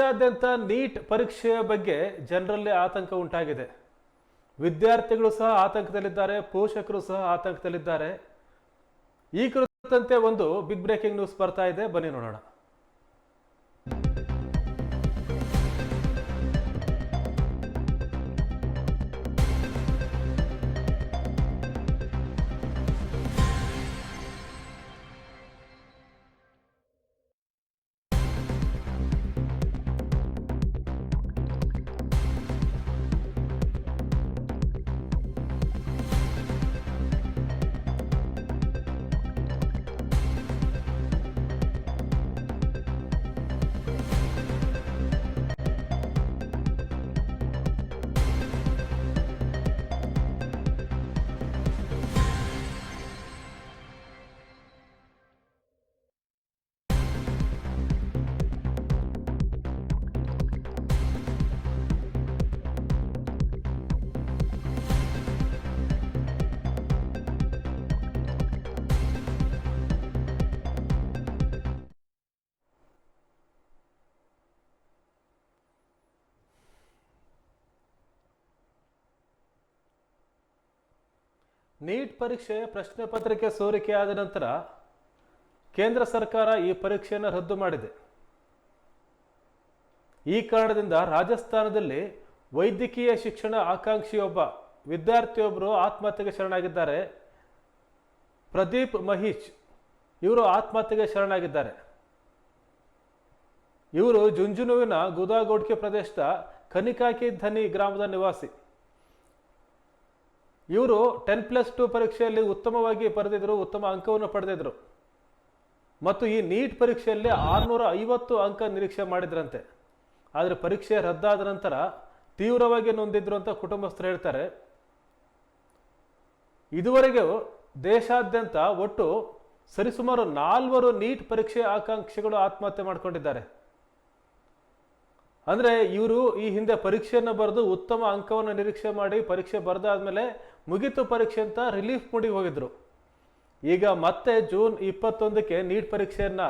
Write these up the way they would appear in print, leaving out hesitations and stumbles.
ದೇಶಾದ್ಯಂತ ನೀಟ್ ಪರೀಕ್ಷೆಯ ಬಗ್ಗೆ ಜನರಲ್ಲಿ ಆತಂಕ ಉಂಟಾಗಿದೆ. ವಿದ್ಯಾರ್ಥಿಗಳು ಸಹ ಆತಂಕದಲ್ಲಿದ್ದಾರೆ, ಪೋಷಕರು ಸಹ ಆತಂಕದಲ್ಲಿದ್ದಾರೆ. ಈ ಕುರಿತಂತೆ ಒಂದು ಬಿಗ್ ಬ್ರೇಕಿಂಗ್ ನ್ಯೂಸ್ ಬರ್ತಾ ಇದೆ, ಬನ್ನಿ ನೋಡೋಣ. ನೀಟ್ ಪರೀಕ್ಷೆ ಪ್ರಶ್ನೆ ಪತ್ರಿಕೆ ಸೋರಿಕೆಯಾದ ನಂತರ ಕೇಂದ್ರ ಸರ್ಕಾರ ಈ ಪರೀಕ್ಷೆಯನ್ನು ರದ್ದು ಮಾಡಿದೆ. ಈ ಕಾರಣದಿಂದ ರಾಜಸ್ಥಾನದಲ್ಲಿ ವೈದ್ಯಕೀಯ ಶಿಕ್ಷಣ ಆಕಾಂಕ್ಷಿಯೊಬ್ಬ ವಿದ್ಯಾರ್ಥಿಯೊಬ್ಬರು ಆತ್ಮಹತ್ಯೆಗೆ ಶರಣಾಗಿದ್ದಾರೆ. ಪ್ರದೀಪ್ ಮಹೀಶ್ ಇವರು ಆತ್ಮಹತ್ಯೆಗೆ ಶರಣಾಗಿದ್ದಾರೆ. ಇವರು ಜುಂಜುನುವಿನ ಗುದಾಗೋಡ್ಕೆ ಪ್ರದೇಶದ ಕನಿಕಾಕಿ ಧನಿ ಗ್ರಾಮದ ನಿವಾಸಿ. ಇವರು 10+2 ಪರೀಕ್ಷೆಯಲ್ಲಿ ಉತ್ತಮವಾಗಿ ಬರೆದಿದ್ರು, ಉತ್ತಮ ಅಂಕವನ್ನು ಪಡೆದಿದ್ರು ಮತ್ತು ಈ ನೀಟ್ ಪರೀಕ್ಷೆಯಲ್ಲಿ 650 ಅಂಕ ನಿರೀಕ್ಷೆ ಮಾಡಿದ್ರಂತೆ. ಆದರೆ ಪರೀಕ್ಷೆ ರದ್ದಾದ ನಂತರ ತೀವ್ರವಾಗಿ ನೊಂದಿದ್ರು ಅಂತ ಕುಟುಂಬಸ್ಥರು ಹೇಳ್ತಾರೆ. ಇದುವರೆಗೂ ದೇಶಾದ್ಯಂತ ಒಟ್ಟು ಸರಿಸುಮಾರು 4 ನೀಟ್ ಪರೀಕ್ಷೆ ಆಕಾಂಕ್ಷಿಗಳು ಆತ್ಮಹತ್ಯೆ ಮಾಡಿಕೊಂಡಿದ್ದಾರೆ. ಅಂದರೆ ಇವರು ಈ ಹಿಂದೆ ಪರೀಕ್ಷೆಯನ್ನು ಬರೆದು ಉತ್ತಮ ಅಂಕವನ್ನು ನಿರೀಕ್ಷೆ ಮಾಡಿ ಪರೀಕ್ಷೆ ಬರೆದಾದ್ಮೇಲೆ ಮುಗಿತು ಪರೀಕ್ಷೆ ಅಂತ ರಿಲೀಫ್ ಮೂಡಿಗೆ ಹೋಗಿದ್ರು. ಈಗ ಮತ್ತೆ ಜೂನ್ 21ಕ್ಕೆ ನೀಟ್ ಪರೀಕ್ಷೆಯನ್ನು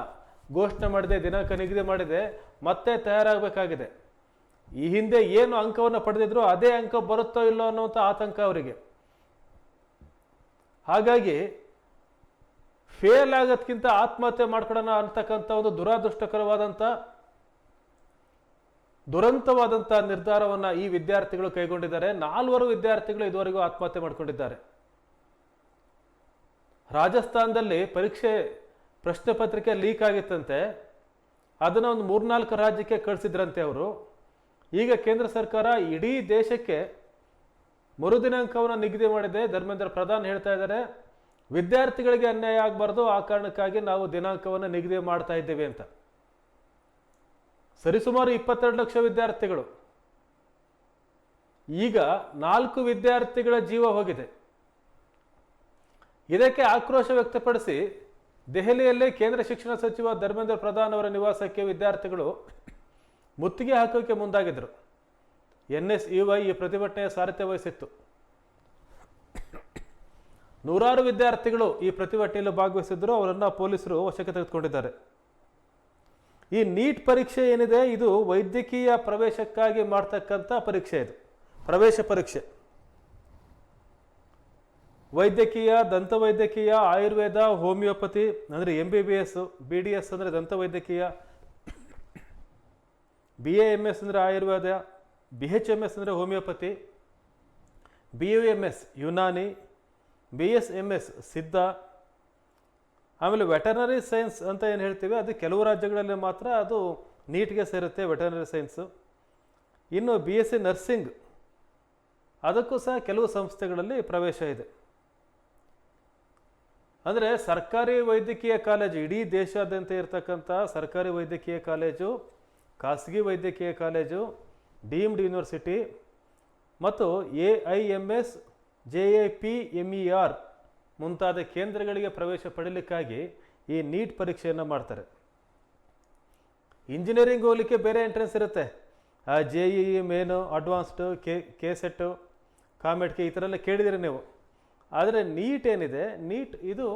ಘೋಷಣೆ ಮಾಡಿದೆ, ದಿನಾಂಕ ನಿಗದಿ ಮಾಡಿದೆ, ಮತ್ತೆ ತಯಾರಾಗಬೇಕಾಗಿದೆ. ಈ ಹಿಂದೆ ಏನು ಅಂಕವನ್ನು ಪಡೆದಿದ್ರು ಅದೇ ಅಂಕ ಬರುತ್ತೋ ಇಲ್ಲೋ ಅನ್ನುವಂಥ ಆತಂಕ ಅವರಿಗೆ. ಹಾಗಾಗಿ ಫೇಲ್ ಆಗೋದಕ್ಕಿಂತ ಆತ್ಮಹತ್ಯೆ ಮಾಡ್ಕೊಳ್ಳೋಣ ಅಂತಕ್ಕಂಥ ಒಂದು ದುರಂತವಾದಂಥ ನಿರ್ಧಾರವನ್ನು ಈ ವಿದ್ಯಾರ್ಥಿಗಳು ಕೈಗೊಂಡಿದ್ದಾರೆ. 4 ವಿದ್ಯಾರ್ಥಿಗಳು ಇದುವರೆಗೂ ಆತ್ಮಹತ್ಯೆ ಮಾಡಿಕೊಂಡಿದ್ದಾರೆ. ರಾಜಸ್ಥಾನದಲ್ಲಿ ಪರೀಕ್ಷೆ ಪ್ರಶ್ನೆ ಪತ್ರಿಕೆ ಲೀಕ್ ಆಗಿತ್ತಂತೆ. ಅದನ್ನು ಒಂದು 3-4 ರಾಜ್ಯಕ್ಕೆ ಕಳಿಸಿದ್ರಂತೆ ಅವರು. ಈಗ ಕೇಂದ್ರ ಸರ್ಕಾರ ಇಡೀ ದೇಶಕ್ಕೆ ಮರುದಿನಾಂಕವನ್ನು ನಿಗದಿ ಮಾಡಿದೆ. ಧರ್ಮೇಂದ್ರ ಪ್ರಧಾನ್ ಹೇಳ್ತಾ ಇದ್ದಾರೆ, ವಿದ್ಯಾರ್ಥಿಗಳಿಗೆ ಅನ್ಯಾಯ ಆಗಬಾರ್ದು, ಆ ಕಾರಣಕ್ಕಾಗಿ ನಾವು ದಿನಾಂಕವನ್ನು ನಿಗದಿ ಮಾಡ್ತಾ ಇದ್ದೇವೆ ಅಂತ. ಸರಿಸುಮಾರು 22 ಲಕ್ಷ ವಿದ್ಯಾರ್ಥಿಗಳು. ಈಗ 4 ವಿದ್ಯಾರ್ಥಿಗಳ ಜೀವ ಹೋಗಿದೆ. ಇದಕ್ಕೆ ಆಕ್ರೋಶ ವ್ಯಕ್ತಪಡಿಸಿ ದೆಹಲಿಯಲ್ಲಿ ಕೇಂದ್ರ ಶಿಕ್ಷಣ ಸಚಿವ ಧರ್ಮೇಂದ್ರ ಪ್ರಧಾನ್ ಅವರ ನಿವಾಸಕ್ಕೆ ವಿದ್ಯಾರ್ಥಿಗಳು ಮುತ್ತಿಗೆ ಹಾಕೋಕೆ ಮುಂದಾಗಿದ್ದರು. NSUI ಈ ಪ್ರತಿಭಟನೆಯ ಸಾರಥ್ಯ ವಹಿಸಿತ್ತು. 100 ವಿದ್ಯಾರ್ಥಿಗಳು ಈ ಪ್ರತಿಭಟನೆಯಲ್ಲಿ ಭಾಗವಹಿಸಿದ್ರು. ಅವರನ್ನು ಪೊಲೀಸರು ವಶಕ್ಕೆ ತೆಗೆದುಕೊಂಡಿದ್ದಾರೆ. ಈ ನೀಟ್ ಪರೀಕ್ಷೆ ಏನಿದೆ, ಇದು ವೈದ್ಯಕೀಯ ಪ್ರವೇಶಕ್ಕಾಗಿ ಮಾಡ್ತಕ್ಕಂಥ ಪರೀಕ್ಷೆ. ಇದು ಪ್ರವೇಶ ಪರೀಕ್ಷೆ. ವೈದ್ಯಕೀಯ, ದಂತವೈದ್ಯಕೀಯ, ಆಯುರ್ವೇದ, ಹೋಮಿಯೋಪತಿ ಅಂದರೆ MBBS, BDS ಅಂದರೆ ದಂತವೈದ್ಯಕೀಯ, BAMS ಅಂದರೆ ಆಯುರ್ವೇದ, BHMS ಅಂದರೆ ಹೋಮಿಯೋಪತಿ, BUMS ಯುನಾನಿ, BSMS ಸಿದ್ಧ, ಆಮೇಲೆ ವೆಟರ್ನರಿ ಸೈನ್ಸ್ ಅಂತ ಏನು ಹೇಳ್ತೀವಿ ಅದು ಕೆಲವು ರಾಜ್ಯಗಳಲ್ಲಿ ಮಾತ್ರ ಅದು ನೀಟ್ಗೆ ಸೇರುತ್ತೆ, ವೆಟರ್ನರಿ ಸೈನ್ಸು. ಇನ್ನು BSc ನರ್ಸಿಂಗ್ ಅದಕ್ಕೂ ಸಹ ಕೆಲವು ಸಂಸ್ಥೆಗಳಲ್ಲಿ ಪ್ರವೇಶ ಇದೆ. ಅಂದರೆ ಸರ್ಕಾರಿ ವೈದ್ಯಕೀಯ ಕಾಲೇಜು, ಇಡೀ ದೇಶಾದ್ಯಂತ ಇರತಕ್ಕಂಥ ಸರ್ಕಾರಿ ವೈದ್ಯಕೀಯ ಕಾಲೇಜು, ಖಾಸಗಿ ವೈದ್ಯಕೀಯ ಕಾಲೇಜು, ಡೀಮ್ಡ್ ಯೂನಿವರ್ಸಿಟಿ ಮತ್ತು AIMS, JAPMER ಮುಂತಾದ ಕೇಂದ್ರಗಳಿಗೆ ಪ್ರವೇಶ ಪಡೀಲಿಕ್ಕಾಗಿ ಈ ನೀಟ್ ಪರೀಕ್ಷೆಯನ್ನು ಮಾಡ್ತಾರೆ. ಇಂಜಿನಿಯರಿಂಗ್ ಹೋಗಲಿಕ್ಕೆ ಬೇರೆ ಎಂಟ್ರೆನ್ಸ್ ಇರುತ್ತೆ. JEE ಮೇನು, ಅಡ್ವಾನ್ಸ್ಡು, KSET, ಕಾಮೆಟ್ಗೆ ಈ ಥರ ಎಲ್ಲ ಕೇಳಿದಿರಿ ನೀವು. ಆದರೆ ನೀಟ್ ಏನಿದೆ, ನೀಟ್ ಇದು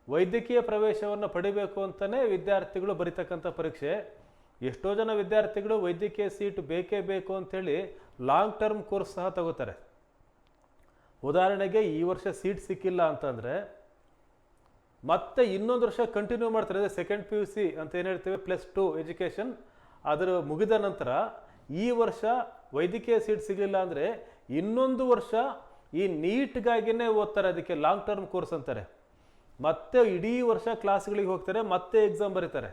ವೈದ್ಯಕೀಯ ಪ್ರವೇಶವನ್ನು ಪಡಿಬೇಕು ಅಂತಲೇ ವಿದ್ಯಾರ್ಥಿಗಳು ಬರೀತಕ್ಕಂಥ ಪರೀಕ್ಷೆ. ಎಷ್ಟೋ ಜನ ವಿದ್ಯಾರ್ಥಿಗಳು ವೈದ್ಯಕೀಯ ಸೀಟ್ ಬೇಕೇ ಬೇಕು ಅಂಥೇಳಿ ಲಾಂಗ್ ಟರ್ಮ್ ಕೋರ್ಸ್ ಸಹ ತಗೋತಾರೆ. ಉದಾಹರಣೆಗೆ ಈ ವರ್ಷ ಸೀಟ್ ಸಿಕ್ಕಿಲ್ಲ ಅಂತಂದರೆ ಮತ್ತೆ ಇನ್ನೊಂದು ವರ್ಷ ಕಂಟಿನ್ಯೂ ಮಾಡ್ತಾರೆ. ಅದೇ ಸೆಕೆಂಡ್ PUC ಅಂತ ಏನು ಹೇಳ್ತೀವಿ, +2 ಎಜುಕೇಷನ್, ಅದರ ಮುಗಿದ ನಂತರ ಈ ವರ್ಷ ವೈದ್ಯಕೀಯ ಸೀಟ್ ಸಿಗಲಿಲ್ಲ ಅಂದರೆ ಇನ್ನೊಂದು ವರ್ಷ ಈ ನೀಟ್ಗಾಗಿನೇ ಓದ್ತಾರೆ. ಅದಕ್ಕೆ ಲಾಂಗ್ ಟರ್ಮ್ ಕೋರ್ಸ್ ಅಂತಾರೆ. ಮತ್ತೆ ಇಡೀ ವರ್ಷ ಕ್ಲಾಸ್ಗಳಿಗೆ ಹೋಗ್ತಾರೆ, ಮತ್ತೆ ಎಕ್ಸಾಮ್ ಬರೀತಾರೆ.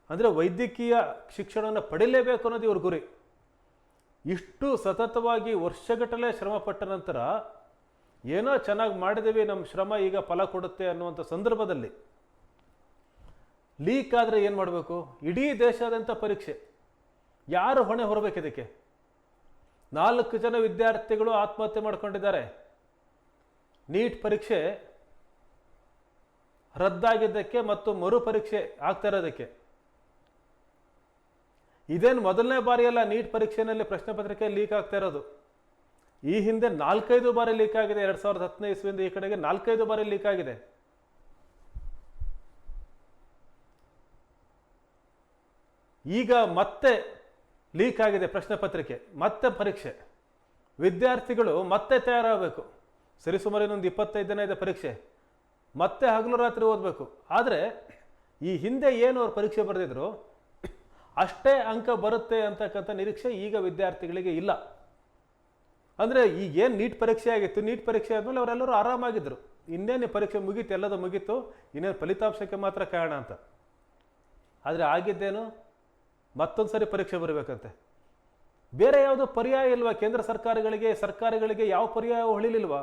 ಅಂದರೆ ವೈದ್ಯಕೀಯ ಶಿಕ್ಷಣವನ್ನು ಪಡಿಲೇಬೇಕು ಅನ್ನೋದು ಇವ್ರ ಗುರಿ. ಇಷ್ಟು ಸತತವಾಗಿ ವರ್ಷಗಟ್ಟಲೆ ಶ್ರಮಪಟ್ಟ ನಂತರ ಏನೋ ಚೆನ್ನಾಗಿ ಮಾಡಿದ್ದೀವಿ, ನಮ್ಮ ಶ್ರಮ ಈಗ ಫಲ ಕೊಡುತ್ತೆ ಅನ್ನುವಂಥ ಸಂದರ್ಭದಲ್ಲಿ ಲೀಕ್ ಆದರೆ ಏನು ಮಾಡಬೇಕು? ಇಡೀ ದೇಶಾದ್ಯಂತ ಪರೀಕ್ಷೆ, ಯಾರು ಹೊಣೆ ಹೊರಬೇಕು ಇದಕ್ಕೆ? 4 ಜನ ವಿದ್ಯಾರ್ಥಿಗಳು ಆತ್ಮಹತ್ಯೆ ಮಾಡ್ಕೊಂಡಿದ್ದಾರೆ. ನೀಟ್ ಪರೀಕ್ಷೆ ರದ್ದಾಗಿದ್ದಕ್ಕೆ ಮತ್ತು ಮರುಪರೀಕ್ಷೆ ಆಗ್ತಾ ಇರೋದಕ್ಕೆ. ಇದೇನು ಮೊದಲನೇ ಬಾರಿಯಲ್ಲ ನೀಟ್ ಪರೀಕ್ಷೆಯಲ್ಲಿ ಪ್ರಶ್ನೆ ಪತ್ರಿಕೆ ಲೀಕ್ ಆಗ್ತಾ ಇರೋದು. ಈ ಹಿಂದೆ 4-5 ಬಾರಿ ಲೀಕ್ ಆಗಿದೆ. 2010ನೇ ಇಸ್ವಿಯಿಂದ ಈ ಕಡೆಗೆ 4-5 ಬಾರಿ ಲೀಕ್ ಆಗಿದೆ. ಈಗ ಮತ್ತೆ ಲೀಕ್ ಆಗಿದೆ ಪ್ರಶ್ನೆ ಪತ್ರಿಕೆ, ಮತ್ತೆ ಪರೀಕ್ಷೆ. ವಿದ್ಯಾರ್ಥಿಗಳು ಮತ್ತೆ ತಯಾರಾಗಬೇಕು. ಸರಿಸುಮಾರು ಇನ್ನೊಂದು 25 ದಿನ ಇದೆ ಪರೀಕ್ಷೆ. ಮತ್ತೆ ಹಗಲು ರಾತ್ರಿ ಓದಬೇಕು. ಆದರೆ ಈ ಹಿಂದೆ ಏನು ಅವ್ರು ಪರೀಕ್ಷೆ ಬರೆದಿದ್ರು ಅಷ್ಟೇ ಅಂಕ ಬರುತ್ತೆ ಅಂತಕ್ಕಂಥ ನಿರೀಕ್ಷೆ ಈಗ ವಿದ್ಯಾರ್ಥಿಗಳಿಗೆ ಇಲ್ಲ. ಅಂದರೆ ಈಗೇನು ನೀಟ್ ಪರೀಕ್ಷೆ ಆಗಿತ್ತು, ನೀಟ್ ಪರೀಕ್ಷೆ ಆದಮೇಲೆ ಅವರೆಲ್ಲರೂ ಆರಾಮಾಗಿದ್ದರು. ಇನ್ನೇನು ಪರೀಕ್ಷೆ ಮುಗೀತು, ಎಲ್ಲದೂ ಮುಗೀತು, ಇನ್ನೇನು ಫಲಿತಾಂಶಕ್ಕೆ ಮಾತ್ರ ಕಾರಣ ಅಂತ. ಆದರೆ ಆಗಿದ್ದೇನು, ಮತ್ತೊಂದು ಸರಿ ಪರೀಕ್ಷೆ ಬರಬೇಕಂತೆ. ಬೇರೆ ಯಾವುದೋ ಪರ್ಯಾಯ ಇಲ್ವಾ? ಕೇಂದ್ರ ಸರ್ಕಾರಗಳಿಗೆ ಯಾವ ಪರ್ಯಾಯ ಹೊಳಿಲಿಲ್ವಾ?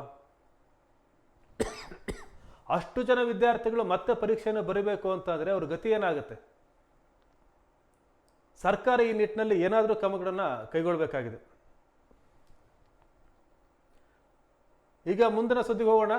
ಅಷ್ಟು ಜನ ವಿದ್ಯಾರ್ಥಿಗಳು ಮತ್ತೆ ಪರೀಕ್ಷೆಯನ್ನು ಬರೀಬೇಕು ಅಂತಂದರೆ ಅವ್ರ ಗತಿ ಏನಾಗುತ್ತೆ? ಸರ್ಕಾರ ಈ ನಿಟ್ಟಿನಲ್ಲಿ ಏನಾದರೂ ಕ್ರಮಗಳನ್ನು ಕೈಗೊಳ್ಳಬೇಕಾಗಿದೆ. ಈಗ ಮುಂದಿನ ಸುದ್ದಿಗೆ ಹೋಗೋಣ.